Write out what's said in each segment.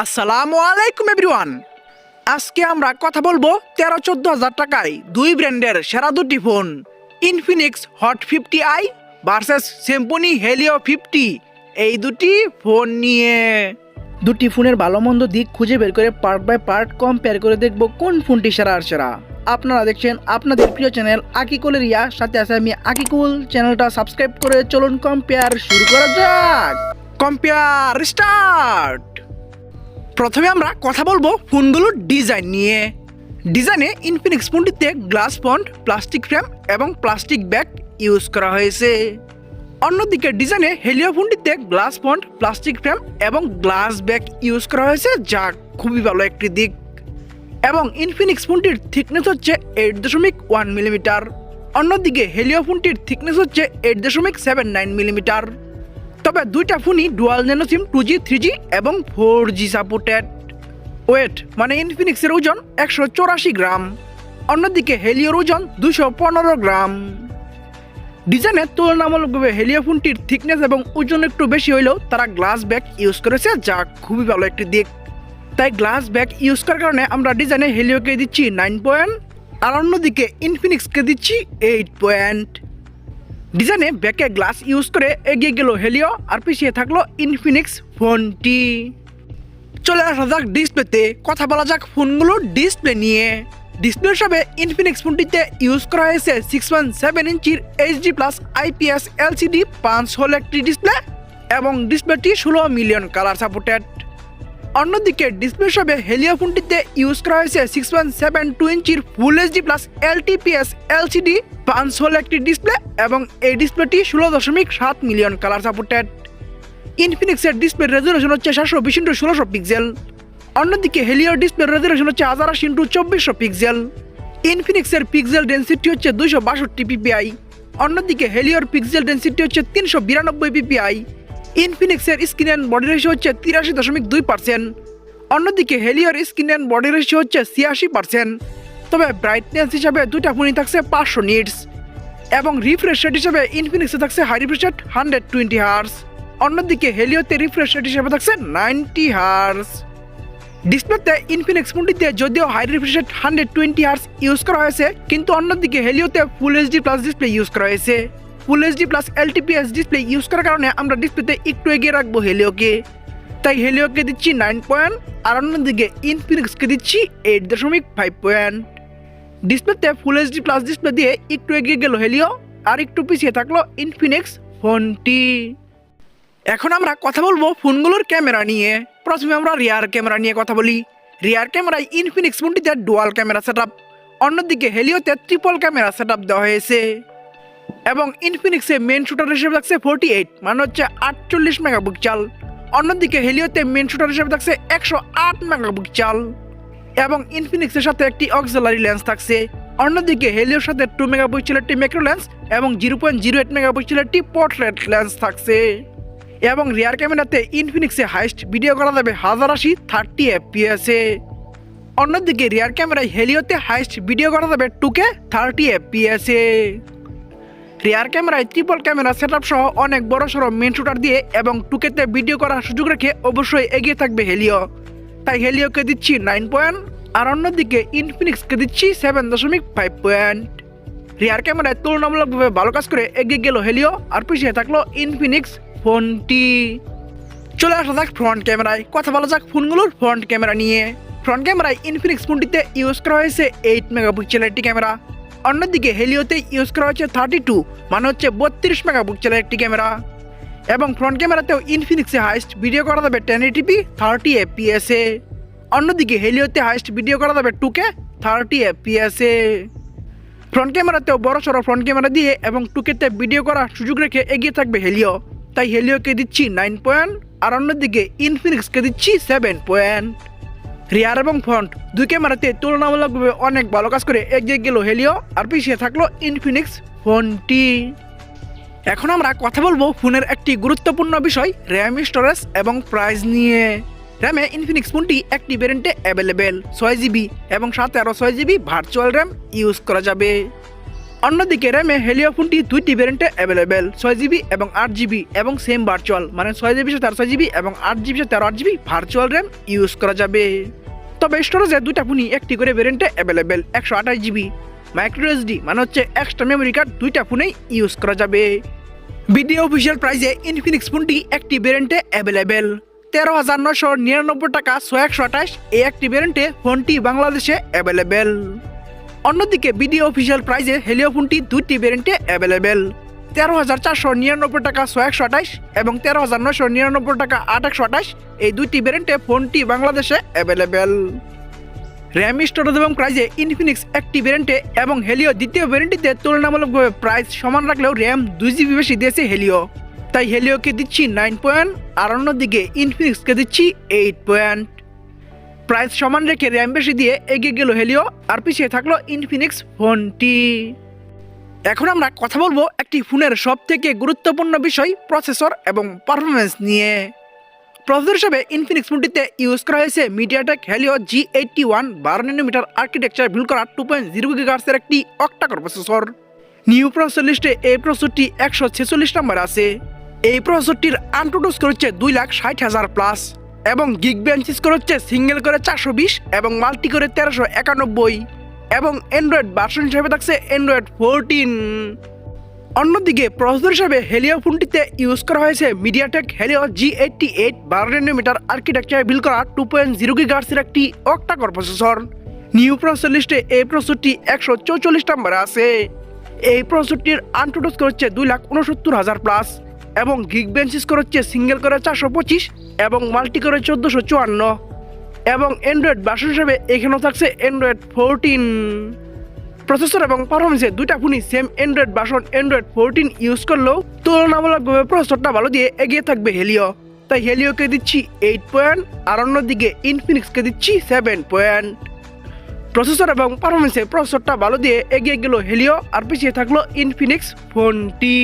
আসসালামু আলাইকুম এভরিওয়ান। আজকে আমরা কথা বলবো 13-14 হাজার টাকায় দুই ব্র্যান্ডের সেরা দুটি phone, Infinix hot 50i versus Symphony Helio 50। এই দুটি ফোন নিয়ে দুটি ফোনের ভালো মন্দ দিক খুঁজে বের করে পার্ট বাই পার্ট কম্পেয়ার করে দেখব কোন ফোনটি সেরা আর সেরা। আপনারা দেখছেন আপনাদের প্রিয় চ্যানেল আকিকুল রিয়া, সাথে আছে আমি আকিকুল। চ্যানেলটা সাবস্ক্রাইব করে চলুন কম্পেয়ার শুরু করা যাক। Compare start. প্রথমে আমরা কথা বলবো ফোনগুলোর ডিজাইন নিয়ে। ডিজাইনে ইনফিনিক্স ফোনটিতে গ্লাস ফন্ট, প্লাস্টিক ফ্রেম এবং প্লাস্টিক ব্যাক ইউজ করা হয়েছে। অন্যদিকে ডিজাইনে হেলিও ফোনটিতে গ্লাস ফন্ট, প্লাস্টিক ফ্রেম এবং গ্লাস ব্যাক ইউজ করা হয়েছে, যা খুবই ভালো একটি দিক। এবং ইনফিনিক্স ফোনটির থিকনেস হচ্ছে 8.1 মিলিমিটার। অন্যদিকে হেলিও ফোনটির থিকনেস হচ্ছে 8.79 মিলিমিটার। তবে দুইটা ফোনই ডুয়াল ন্যানো সিম 2G, 3G এবং 4G সাপোর্টেড। ওয়েট মানে ইনফিনিক্সের ওজন 184 গ্রাম, অন্যদিকে হেলিওর ওজন 215 গ্রাম। ডিজাইনের তুলনামূলকভাবে হেলিও ফোনটির থিকনেস এবং ওজন একটু বেশি হলেও তারা গ্লাস ব্যাক ইউজ করেছে, যা খুবই ভালো একটি দিক। তাই গ্লাস ব্যাক ইউজ করার কারণে আমরা ডিজাইনে হেলিওকে দিচ্ছি 9 পয়েন্ট, আর অন্যদিকে ইনফিনিক্সকে দিচ্ছি 8 পয়েন্ট। ডিজাইনে ব্যাকে গ্লাস ইউজ করে এগিয়ে গেল হেলিও, আর পিছিয়ে থাকলো ইনফিনিক্স ফোনটি। চলে আসা যাক ডিসপ্লেতে। কথা বলা যাক ফোনগুলোর ডিসপ্লে নিয়ে। ডিসপ্লে হিসাবে ইনফিনিক্স ফোনটিতে ইউজ করা হয়েছে 6.7 ইঞ্চির HD+ IPS LCD 5 হোল একটি ডিসপ্লে, এবং ডিসপ্লেটি 16 মিলিয়ন কালার সাপোর্টেড। অন্যদিকে ডিসপ্লে হিসাবে হেলিও ফোনটিতে ইউজ করা হয়েছে 6.72 ইঞ্চির full HD+ LTPS LCD 5 hole একটি ডিসপ্লে, এবং এই ডিসপ্লেটি 16.7 মিলিয়ন কালার সাপোর্টেড। ইনফিনিক্সের ডিসপ্লে রেজুলেশন হচ্ছে 720x1600 পিক্সেল। অন্যদিকে হেলিওর ডিসপ্লে রেজুলেশন হচ্ছে 1080x2400 পিক্সেল। ইনফিনিক্সের পিক্সেল ডেন্সিটি হচ্ছে 262 ppi, অন্যদিকে হেলিওর পিক্সেল ডেন্সিটি হচ্ছে 392 ppi। ইনফিনিক্সের স্ক্রিন অ্যান্ড বডি রেশিও হচ্ছে 83.2%, অন্যদিকে হেলিওর স্ক্রিন অ্যান্ড বডি রেশিও হচ্ছে 86%। তবে ব্রাইটনেস হিসাবে দুইটা ফোনই থাকছে 500 নিটস, এবং রিফ্রেশ রেট হিসাবে ইনফিনিক্সে থাকছে হাই রিফ্রেশ রেট 120 হার্স, অন্যদিকে হেলিওতে রিফ্রেশ রেট হিসাবে থাকছে 90 হার্স। ডিসপ্লেতে ইনফিনিক্স ফোনটিতে যদিও high refresh rate 120 hertz use করা হয়েছে, কিন্তু অন্যদিকে হেলিওতে ফুল HD+ ডিসপ্লে ইউজ করা হয়েছে। Full HD+ LTPS display use করার কারণে আমরা ডিসপ্লেতে একটু এগিয়ে রাখবো হেলিওকে। তাই হেলিওকে দিচ্ছি 9 পয়েন্ট, আর অন্যদিকে ইনফিনিক্সকে দিচ্ছি 8.5 পয়েন্ট। ডিসপ্লেতে ফুল HD+ ডিসপ্লে দিয়ে একটু এগিয়ে গেল হেলিও, আর একটু পিছিয়ে থাকলো ইনফিনিক্স ফোনটি। এখন আমরা কথা বলবো ফোনগুলোর ক্যামেরা নিয়ে। প্রথমে আমরা রিয়ার ক্যামেরা নিয়ে কথা বলি। রিয়ার ক্যামেরায় ইনফিনিক্স ফোনটিতে ডুয়াল ক্যামেরা সেটআপ, অন্যদিকে হেলিওতে ট্রিপল ক্যামেরা সেটআপ দেওয়া হয়েছে। এবং ইনফিনিক্সে মেন শুটার হিসেবে থাকছে 48, মানে হচ্ছে 48 মেগাপিক্সেল। অন্যদিকে হেলিওতে মেন শুটার হিসেবে থাকছে 108 মেগাপিক্সেল, এবং ইনফিনিক্সের সাথে একটি অক্সিলারি লেন্স থাকছে। অন্যদিকে হেলিওর সাথে 2 মেগাপিক্সেলের একটি ম্যাক্রো লেন্স এবং 0.08 মেগাপিক্সেলের একটি পোর্ট্রেট লেন্স থাকছে। এবং রিয়ার ক্যামেরাতে ইনফিনিক্সে হাইস্ট ভিডিও করা যাবে 1080 30 fps এ। অন্যদিকে রিয়ার ক্যামেরায় হেলিওতে হাইস্ট ভিডিও করা যাবে 2K 30 fps এ। রিয়ার ক্যামেরায় ট্রিপল ক্যামেরা সেটআপ সহ অনেক বড় সড়ো মেন শুটার দিয়ে এবং 2K-তে ভিডিও করার সুযোগ রেখে অবশ্যই এগিয়ে থাকবে হেলিও। তাই হেলিওকে দিচ্ছি 9 পয়েন্ট, আর অন্যদিকে ইনফিনিক্সকে দিচ্ছি 7.5 পয়েন্ট। রিয়ার ক্যামেরায় তুলনামূলকভাবে ভালো কাজ করে এগিয়ে গেল হেলিও, আর পিছিয়ে থাকলো ইনফিনিক্স ফোনটি। চলে আসা যাক ফ্রন্ট ক্যামেরায়। কথা বলা যাক ফোনগুলোর ফ্রন্ট ক্যামেরা নিয়ে। ফ্রন্ট ক্যামেরায় ইনফিনিক্স ফোনটিতে ইউজ করা হয়েছে 8 মেগাপিক্সেলের একটি ক্যামেরা, অন্যদিকে হেলিওতে ইউজ করা হয়েছে 32, মানে হচ্ছে 32 মেগাপিক্সেলের একটি ক্যামেরা। এবং ফ্রন্ট ক্যামেরাতেও ইনফিনিক্সে হাইস্ট ভিডিও করা যাবে 1080p 30 fps এ, অন্যদিকে হেলিওতে হাইস্ট ভিডিও করা যাবে 2K 30 fps এ। ফ্রন্ট ক্যামেরাতেও বড় সড়ো ফ্রন্ট ক্যামেরা দিয়ে এবং 2K-তে ভিডিও করার সুযোগ রেখে এগিয়ে থাকবে হেলিও। তাই হেলিওকে দিচ্ছি 9 পয়েন্ট, আর অন্যদিকে ইনফিনিক্সকে দিচ্ছি 7 পয়েন্ট। রিয়ার এবং ফ্রন্ট দুই ক্যামেরাতে তুলনামূলকভাবে অনেক ভালো কাজ করে এগিয়ে গেল হেলিও, আর পিছিয়ে থাকলো ইনফিনিক্স ফোনটি। এখন আমরা কথা বলবো ফোনের একটি গুরুত্বপূর্ণ বিষয়, র্যাম, স্টোরেজ এবং প্রাইস নিয়ে। র্যামে ইনফিনিক্স ফোনটি একটি ভ্যারিয়েন্টে অ্যাভেলেবেল 6GB, এবং সাথে আরও 6GB ভার্চুয়াল র্যাম ইউজ করা যাবে। অন্যদিকে র্যামে হেলিও ফোনটি দুইটি ভ্যারিয়েন্টে অ্যাভেলেবেল 6GB এবং 8GB এবং সেম ভার্চুয়াল মানে 6GB সাথে 6GB এবং 8GB সাথে 8GB ভার্চুয়াল র্যাম ইউজ করা যাবে। তবে স্টোরেজে দুইটা ফোনই একটি করে ভ্যারিয়েন্টে অ্যাভেলেবেল 128GB মাইক্রো এসডি মানে হচ্ছে এক্সট্রা মেমোরি কার্ড দুইটা ফোনেই ইউজ করা যাবে। ভিডিও অফিসিয়াল প্রাইসে ইনফিনিক্স ফোনটি একটি ভ্যারিয়েন্টে অ্যাভেলেবেল 13,999 টাকা 6128 এই একটি ভ্যারিয়েন্টে ফোনটি বাংলাদেশে অ্যাভেলেবেল। অন্যদিকে ভিডিও অফিসিয়াল প্রাইসে হেলিও ফোনটি দুইটি ভ্যারিয়েন্টে অ্যাভেলেবেল 13,499 টাকা 6128 এবং 13,999 টাকা 8128 এই দুইটি ভ্যারিয়েন্টে ফোনটি বাংলাদেশে অ্যাভেলেবেল। র্যাম স্টোরেজ এবং প্রাইসে ইনফিনিক্স একটি ভ্যারিয়েন্টে এবং হেলিও দ্বিতীয় ভ্যারিয়েন্টটিতে তুলনামূলকভাবে প্রাইস সমান রাখলেও র্যাম 2GB বেশি দিয়েছে হেলিও, তাই হেলিওকে দিচ্ছি 9 পয়েন্ট আর অন্যদিকে ইনফিনিক্সকে দিচ্ছি 8 পয়েন্ট। প্রাইস সমান রেখে র্যাম বেশি দিয়ে এগিয়ে গেল হেলিও আর পিছিয়ে থাকলো ইনফিনিক্স ফোনটি। এখন আমরা কথা বলবো একটি ফোনের সব থেকে গুরুত্বপূর্ণ বিষয় প্রসেসর এবং পারফরমেন্স নিয়ে। প্রসেসর হিসেবে ইনফিনিক্স ফোনটিতে ইউজ করা হয়েছে MediaTek Helio G81 12nm architecture build করা 2.0 GHz এর একটি অক্টাকোর প্রসেসর। নিউ প্রসেসর লিস্টে এই প্রসেসরটি 146 নম্বরে আছে। এই প্রসেসরটির আনটোটাল স্কোর হচ্ছে 2,60,000 প্লাস এবং গিগ বেঞ্চ স্কোর হচ্ছে সিঙ্গেল করে 420 এবং মাল্টি করে 1391 এবং অ্যান্ড্রয়েড ভার্সন হিসেবে থাকছে অ্যান্ড্রয়েড 14। অন্যদিকে প্রসেসর হিসেবে হেলিও ফোনটিতে ইউজ করা হয়েছে MediaTek Helio G88 12nm architecture build করা 2.0 GHz এর একটি অক্টাকোর প্রসেসর। নিউ প্রসেসর লিস্টে এই প্রসেসরটি 144 নম্বরে আছে। এই প্রসেসরটির আনটোটাল স্কোর হচ্ছে 2,69,000 প্লাস এবং গিগ বেঞ্চ স্কোর হচ্ছে সিঙ্গেল করে 425 এবং মাল্টি করে 1454 এবং অ্যান্ড্রয়েড ভার্সন হিসেবে এখানেও থাকছে অ্যান্ড্রয়েড 14। প্রসেসর এবং পারফরমেন্সে দুইটা ফোনই same Android version Android 14 use করলেও তুলনামূলকভাবে প্রসেসরটা ভালো দিয়ে এগিয়ে থাকবে হেলিও, তাই হেলিওকে দিচ্ছি 8 পয়েন্ট আর অন্যদিকে ইনফিনিক্সকে দিচ্ছি 7 পয়েন্ট। প্রসেসর এবং পারফরমেন্সে প্রসেসরটা ভালো দিয়ে এগিয়ে গেল হেলিও আর পিছিয়ে থাকলো ইনফিনিক্স ফোনটি।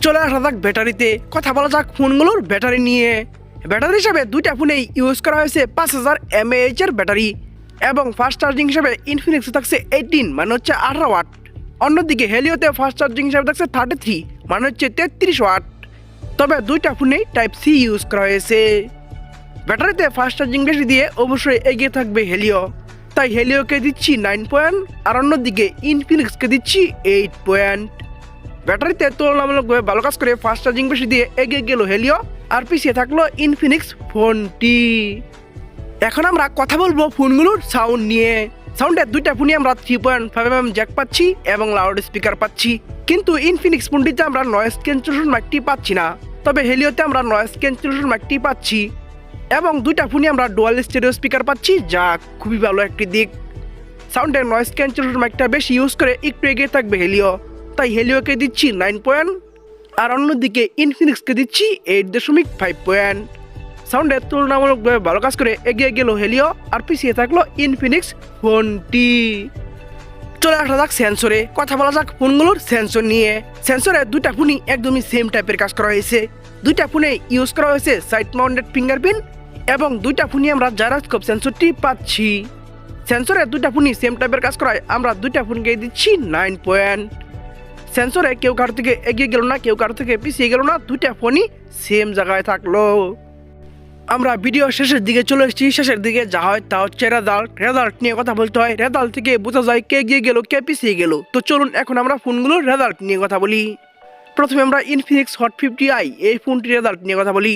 চলে আসা যাক ব্যাটারিতে, কথা বলা যাক ফোনগুলোর ব্যাটারি নিয়ে। ব্যাটারি হিসাবে দুইটা ফোনেই ইউজ করা হয়েছে 5000 mAh এর ব্যাটারি এবং ফাস্ট চার্জিং হিসাবে ইনফিনিক্সে থাকছে 18 মানে হচ্ছে 18 ওয়াট। অন্যদিকে হেলিওতে ফাস্ট চার্জিং হিসাবে থাকছে 33 মানে হচ্ছে 33 ওয়াট। তবে দুইটা ফোনেই টাইপ সি ইউজ করা হয়েছে। ব্যাটারিতে ফাস্ট চার্জিং বেশি দিয়ে অবশ্যই এগিয়ে থাকবে হেলিও, তাই হেলিওকে দিচ্ছি 9 পয়েন্ট আর অন্যদিকে ইনফিনিক্সকে দিচ্ছি 8 পয়েন্ট। ব্যাটারিতে তুলনামূলকভাবে ভালো কাজ করে ফাস্ট চার্জিং বেশি দিয়ে এগিয়ে গেল হেলিও আর পিছিয়ে থাকলো ইনফিনিক্স ফোনটি। এখন আমরা কথা বলবো ফোনগুলোর সাউন্ড নিয়ে। সাউন্ডের দুইটা ফোনই আমরা 3.5mm জ্যাক পাচ্ছি এবং লাউড স্পিকার পাচ্ছি, কিন্তু ইনফিনিক্স ফোনটিতে আমরা নয়েজ ক্যান্সেলেশন মাইকটি পাচ্ছি না। তবে হেলিওতে আমরা নয়েজ ক্যান্সেলেশন মাইকটি পাচ্ছি এবং দুইটা ফোনই আমরা ডুয়াল স্টেরিও স্পিকার পাচ্ছি, যা খুবই ভালো একটি দিক। সাউন্ডের নয়েজ ক্যান্সেলেশন মাইকটা বেশি ইউজ করে একটু এগিয়ে থাকবে হেলিও, তাই হেলিওকে দিচ্ছি 9 পয়েন্ট আর অন্যদিকে ইনফিনিক্সকে দিচ্ছি 8.5 পয়েন্ট। সাউন্ডের তুলনামূলকভাবে ভালো কাজ করে এগিয়ে গেল হেলিও আর পিছিয়ে থাকলো ইনফিনিক্স ফোনটি। চলে আসা যাক সেন্সরে, কথা বলা যাক ফোনগুলোর সেন্সর নিয়ে। সেন্সরে দুইটা ফোনই একদমই সেম টাইপের কাজ করা হয়েছে। দুইটা ফোনে ইউজ করা হয়েছে সাইড মাউন্টেড ফিঙ্গারপ্রিন্ট এবং দুইটা ফোনই আমরা জাইরোস্কোপ সেন্সরটি পাচ্ছি। সেন্সরে দুইটা ফোনই সেম টাইপের কাজ করায় আমরা দুইটা ফোনকে দিচ্ছি 9 পয়েন্ট। সেন্সরে কেউ কারো থেকে এগিয়ে গেল না, কেউ কারো থেকে পিছিয়ে গেল না, দুইটা ফোনই সেম জায়গায় থাকলো। আমরা ভিডিও শেষের দিকে চলে এসেছি। শেষের দিকে যা হয় তা হচ্ছে রেজাল্ট নিয়ে কথা বলতে হয়। রেজাল্ট থেকে বোঝা যায় কে এগিয়ে গেল কে পিছিয়ে গেল। তো চলুন এখন আমরা ফোনগুলোর রেজাল্ট নিয়ে কথা বলি। প্রথমে আমরা ইনফিনিক্স হট 50i এই ফোনটির রেজাল্ট নিয়ে কথা বলি।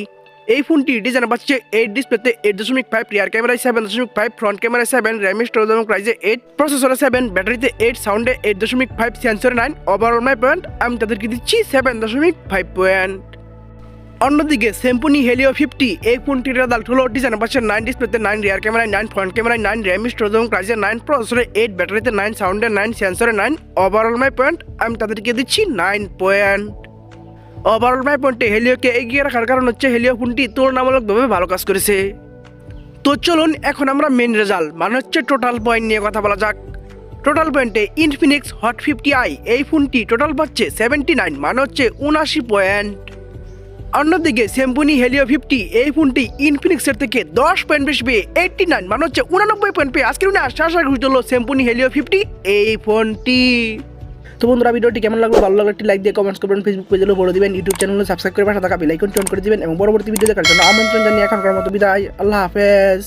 এই ফোনটি ডিজাইন পাচ্ছে 8 ডিসপ্লেতে 8.5, রিয়ার ক্যামেরায় 7.5, ফ্রন্ট ক্যামেরায় 7, র্যাম স্টোরেজ এবং প্রাইসে 8, প্রসেসরে 7, ব্যাটারিতে 8, সাউন্ডে 8.5, সেন্সরে 9, ওভারঅল 9 পয়েন্ট। আমি তাদেরকে দিচ্ছি 7.5 পয়েন্ট। অন্যদিকে স্যামসং হেলিও 50 এই ফোনটির রেজাল্ট হলো ডিজাইন পাচ্ছে 9 ডিসপ্লেতে 9, রিয়ার ক্যামেরায় 9, ফ্রন্ট ক্যামেরায় 9, র্যাম স্টোরেজ এবং প্রাইসে 9, প্রসেসরে 8, ব্যাটারিতে 9, সাউন্ডে 9, সেন্সরে 9, ওভারঅল 9 পয়েন্ট। আমি তাদেরকে দিচ্ছি 9 পয়েন্ট। ওভারঅল 9 পয়েন্টে হেলিওকে এগিয়ে রাখার কারণ হচ্ছে হেলিও ফোনটি তুলনামূলকভাবে ভালো কাজ করেছে। তো চলুন এখন আমরা মেন রেজাল্ট মানে হচ্ছে টোটাল পয়েন্ট নিয়ে কথা বলা যাক। টোটাল পয়েন্টে ইনফিনিক্স হট 50i এই ফোনটি টোটাল পাচ্ছে 79 মানে হচ্ছে 79 পয়েন্ট। অন্যদিকে স্যামসং হেলিও 50 এই ফোনটি ইনফিনিক্সের থেকে 10 পয়েন্ট বেশি পেয়ে 89 মানে হচ্ছে 89 পয়েন্ট পেয়ে আজকের আশা ঘুরতে হলো স্যামসং হেলিও 50 এই ফোনটি। তো বন্ধুরা ভিডিওটি কেমন লাগলো, ভালো লাগলে একটি লাইক দিয়ে কমেন্টস করবেন, ফেসবুক পেজে ফলো দিবেন, ইউটিউব চ্যানেলে সাবস্ক্রাইব করে পাশে থাকা বেল আইকনটি অন করে দিবেন এবং পরবর্তী ভিডিও দেখার জন্য আমন্ত্রণ জানিয়ে এখনকার মতো বিদায়। আল্লাহ হাফেজ।